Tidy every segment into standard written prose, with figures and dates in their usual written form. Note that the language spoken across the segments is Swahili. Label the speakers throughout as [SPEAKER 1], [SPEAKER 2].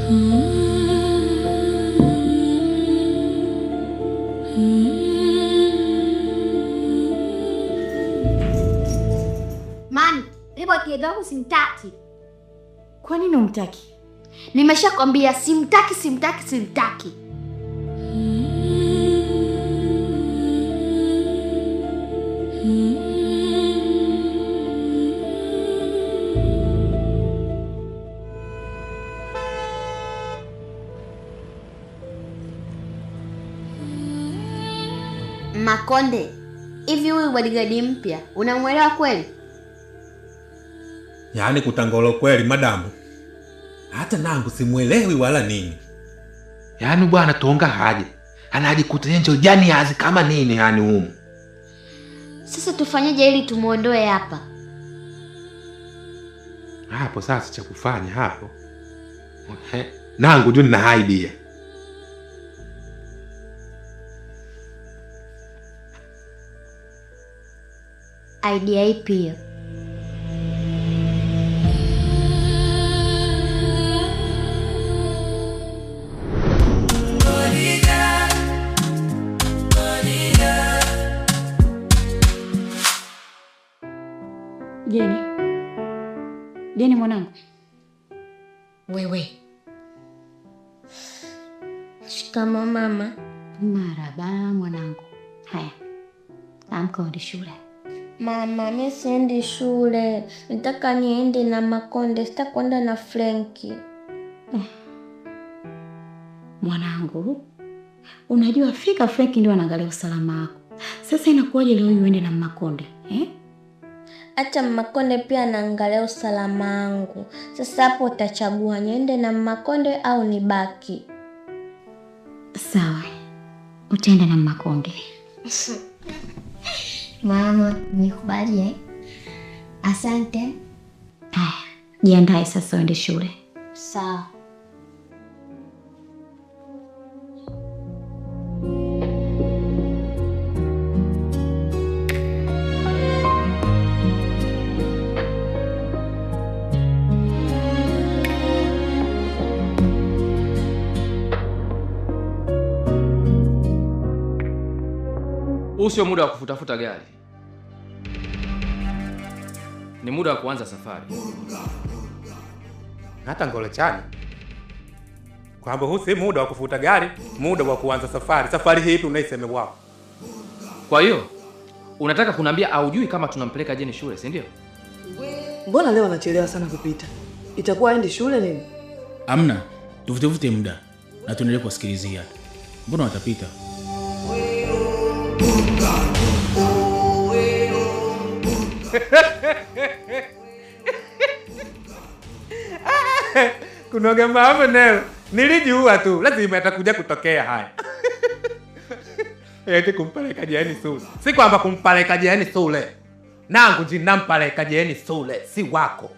[SPEAKER 1] Mami, hebu kidogo simtaki.
[SPEAKER 2] Kwa nini umtaki?
[SPEAKER 1] Nimeshakwambia simtaki. Makonde, hivi huyu bodyguard mpya unamwelewa kweli?
[SPEAKER 3] Yaani kutangolo kweli madamu. Hata nangu simuelewi wala nini.
[SPEAKER 4] Yaani bwana tonga haje. Anajikuta yenjo jani yazi kama nini yani humu.
[SPEAKER 1] Sasa tufanyeje ili tumuondoe hapa?
[SPEAKER 4] Hapo sasa cha kufanya hapo. Nangu juu nina idea.
[SPEAKER 1] Idea ipi hiyo?
[SPEAKER 2] Jeni mwanangu.
[SPEAKER 5] Wewe. Shikamoo mama.
[SPEAKER 2] Marahaba mwanangu. Haya. Amka uende shule.
[SPEAKER 5] Mama, mimi siendi shule. Nataka niende na Makonde, sitakwenda na Frenki.
[SPEAKER 2] Mwanangu, unajua fika Frenki ndio anaangalia usalama wako. Sasa inakuwaje leo uende na Makonde?
[SPEAKER 5] Acha Makonde pia anaangalia usalama wangu. Sasa hapo utachagua niende na Makonde au nibaki?
[SPEAKER 2] Sawa. Utaenda na Makonde.
[SPEAKER 5] Mama, nikubali. Asante.
[SPEAKER 2] Haya, jiandae sasa uende shule.
[SPEAKER 5] Sawa.
[SPEAKER 6] Huu sio muda wa kufutafuta gari. Ni muda wa kuanza safari.
[SPEAKER 3] Hata ngole chani. Kwamba huu si muda wa kufuta gari, muda wa kuanza safari. Safari hii unaiseme wao.
[SPEAKER 6] Kwa hiyo, unataka kuniambia haujui kama tunampeleka Jeni shule, si ndio?
[SPEAKER 7] Mbona leo anachelewa sana kupita? Itakuwa aende shule nini?
[SPEAKER 8] Amna, tuvute muda na tuendelee kusikilizia. Mbona watapita?
[SPEAKER 3] Kunoga mama nelo. Nilijua tu lazima atakuja kutokea haya. Eti kumpeleka Jeni shule. Si kwamba kumpeleka Jeni shule. Nangu jinampeleka Jeni shule, si wako.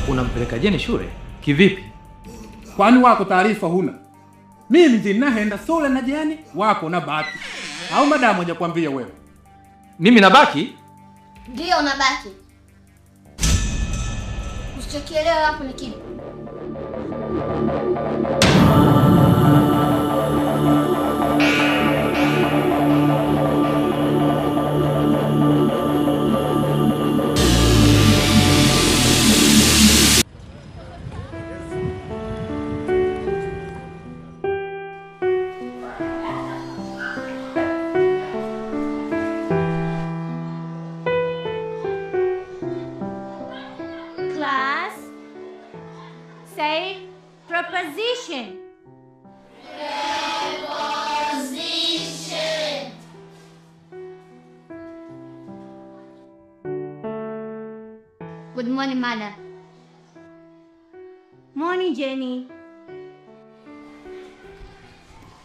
[SPEAKER 6] Unampeleka Jeni shule? Kivipi?
[SPEAKER 9] Kwani wako taarifa huna? Mimi ninaenda shule na Jeni, wako na baki. Au madamu hajakwambia wewe?
[SPEAKER 6] Mimi nabaki?
[SPEAKER 1] Ndio unabaki. Usichokielewa hapo ni kipi?
[SPEAKER 5] Say preposition.
[SPEAKER 1] Preposition. Good morning, madam.
[SPEAKER 5] Morning, Jenny.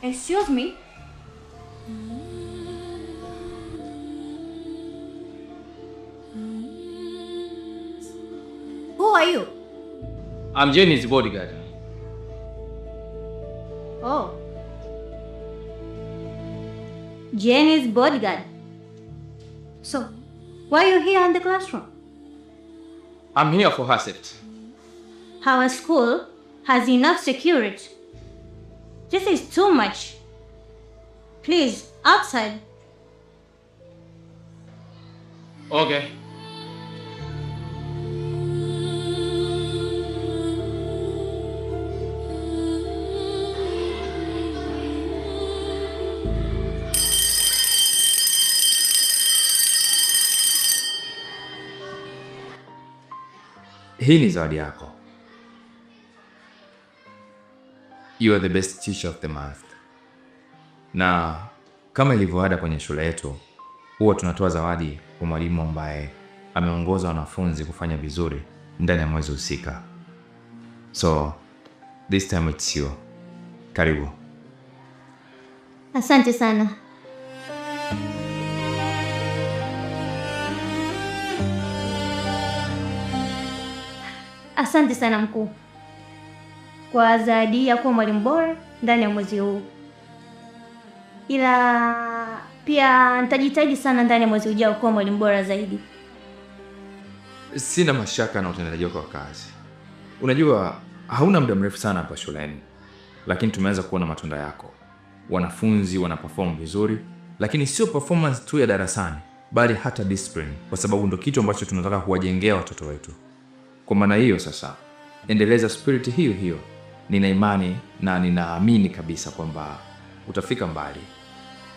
[SPEAKER 5] Excuse me.
[SPEAKER 1] Who are you?
[SPEAKER 6] I'm Jenny's bodyguard.
[SPEAKER 5] Oh. Jenny's bodyguard. So, why are you here in the classroom?
[SPEAKER 6] I'm here for her safety.
[SPEAKER 5] How was school?
[SPEAKER 10] has enough security. This is too much. Please, outside.
[SPEAKER 6] Okay. Hii ni zawadi yako. You are the best teacher of the month. Na kama ilivyoada kwenye shule yetu, huwa tunatoa zawadi kwa mwalimu ambaye ameongoza wanafunzi kufanya vizuri ndani ya mwezi husika. So, this time it's you. Karibu.
[SPEAKER 10] Asante sana. Asante sana mkuu kwa zawadi ya kuwa mwalimu bora ndani ya mwezi huu. Ila pia nitajitahidi sana ndani ya mwezi ujao kuwa mwalimu bora zaidi.
[SPEAKER 6] Sina mashaka na utendaji wako wa kazi. Unajua, hauna muda mrefu sana hapa shuleni, lakini tumeanza kuona matunda yako. Wanafunzi wanaperform vizuri, lakini sio performance tu ya darasani, bali hata discipline, kwa sababu ndio kitu ambacho tunataka kuwajengea watoto wetu. Kwa maana hiyo sasa, endeleza spirit hiyo hiyo. Nina imani na ninaamini kabisa kwamba utafika mbali.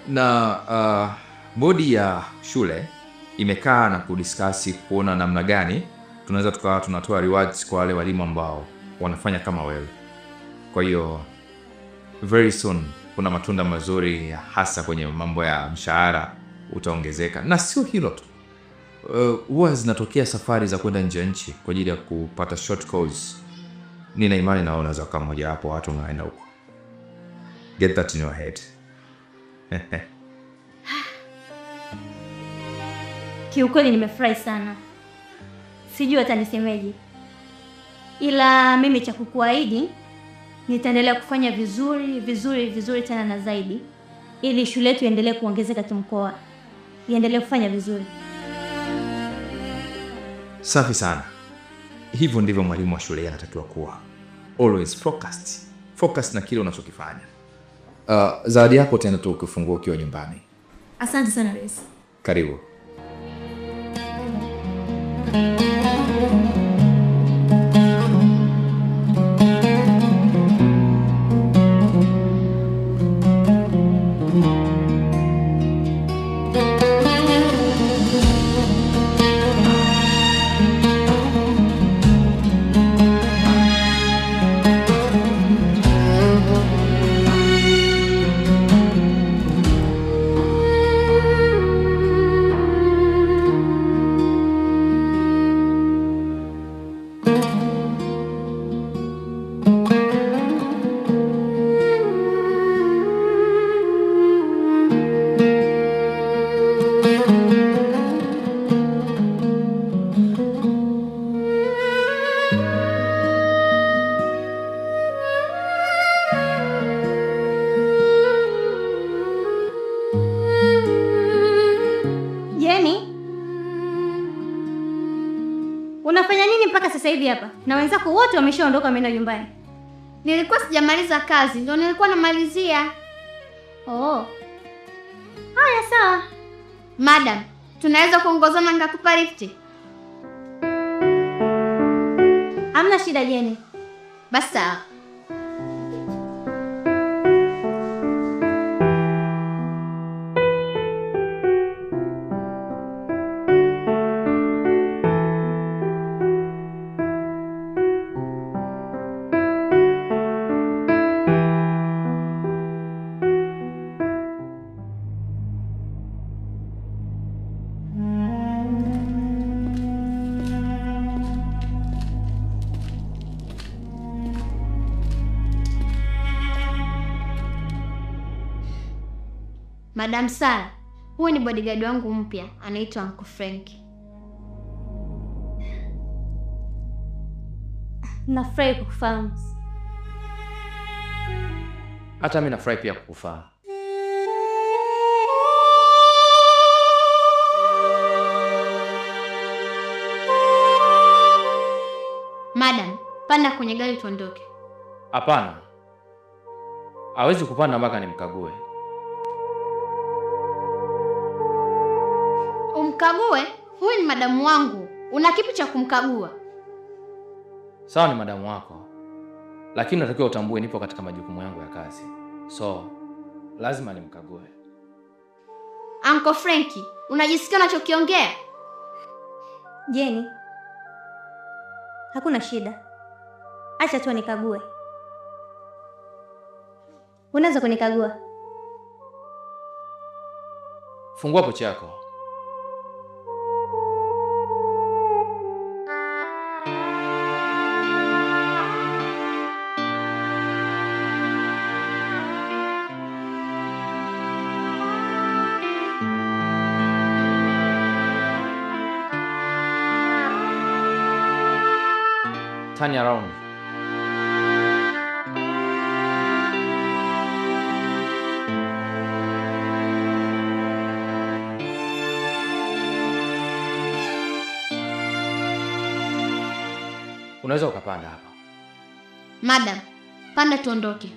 [SPEAKER 6] Na bodi ya shule imekaa na kudiskasi kuona namna gani tunaweza tukawa tunatoa rewards kwa wale walimu ambao wanafanya kama wewe. Kwa hiyo very soon kuna matunda mazuri hasa kwenye mambo ya mshahara utaongezeka. Na sio hilo tu. Huwa zinatokea safari za kwenda nje ya nchi kwa ajili ya kupata short course. Nina imani na unaweza kama mmoja wapo watu wanaenda huko. Get that in your head.
[SPEAKER 10] Kiukweli nimefurahi sana. Sijui hata nisemeje. Ila mimi cha kukuahidi nitaendelea kufanya vizuri tena na zaidi, ili shule yetu iendelee kuongezeka kimkoa. Iendelee kufanya vizuri.
[SPEAKER 6] Safi sana. Hivyo ndivyo mwalimu wa shule anatakiwa kuwa. Always focused. Focus na kile unachokifanya. Zawadi yako tena tu ukifungua ukiwa nyumbani.
[SPEAKER 10] Asante sana Rais.
[SPEAKER 6] Karibu.
[SPEAKER 10] Unafanya nini mpaka sasa hivi hapa? Na wenzako wote wameshaondoka wameenda nyumbani.
[SPEAKER 1] Nilikuwa sijamaliza kazi, ndio nilikuwa namalizia.
[SPEAKER 10] Oh. Haya sawa.
[SPEAKER 1] Madam, tunaweza kuongozana nikakupa lifti?
[SPEAKER 10] Hamna shida Jeni.
[SPEAKER 1] Basi sawa. Madam Sara, huyu ni bodyguard wangu mpya, anaitwa Uncle Frank.
[SPEAKER 10] Nafurahi kukufahamu.
[SPEAKER 6] Hata mimi nafurahi pia kukufahamu.
[SPEAKER 1] Madam, panda kwenye gari tuondoke.
[SPEAKER 6] Hapana. Hawezi kupanda mpaka nimkague.
[SPEAKER 1] Umkague? Huyu ni madamu wangu. Una kipi cha kumkagua?
[SPEAKER 6] Sawa, ni madamu wako. Lakini unatakiwa utambue nipo katika majukumu yangu ya kazi. So, lazima nimkague.
[SPEAKER 1] Uncle Frankie, unajisikia unachokiongea?
[SPEAKER 10] Jenny, hakuna shida. Acha tu nikague. Unaweza kunikagua?
[SPEAKER 6] Fungua pochi yako. Turn around. Unaweza ukapanda hapa.
[SPEAKER 1] Madam, panda tuondoke.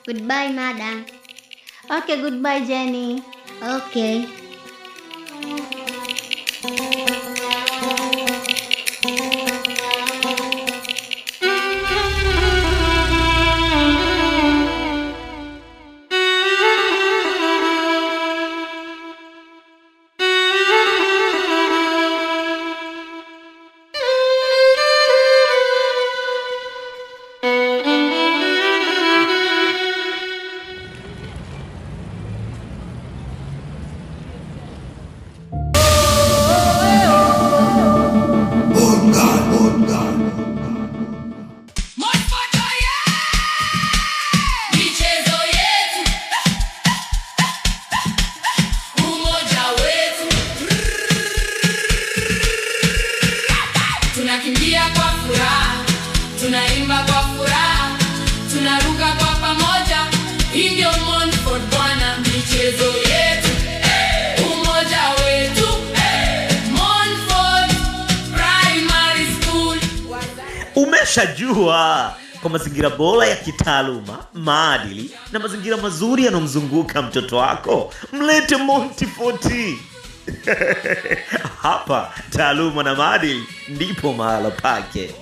[SPEAKER 1] Goodbye, madam.
[SPEAKER 10] Okay, goodbye, Jenny.
[SPEAKER 1] Okay.
[SPEAKER 11] Tunakimbia kwa furaha, tunaimba kwa furaha, tunaruka kwa pamoja. Hii ndio Montfort bwana, michezo yetu, umoja wetu. Montfort Primary School.
[SPEAKER 12] Umeshajua kwa mazingira bora ya kitaaluma, maadili na mazingira mazuri yanomzunguka mtoto wako, mlete Montfort. Hapa taaluma na maadili ndipo mahala pake.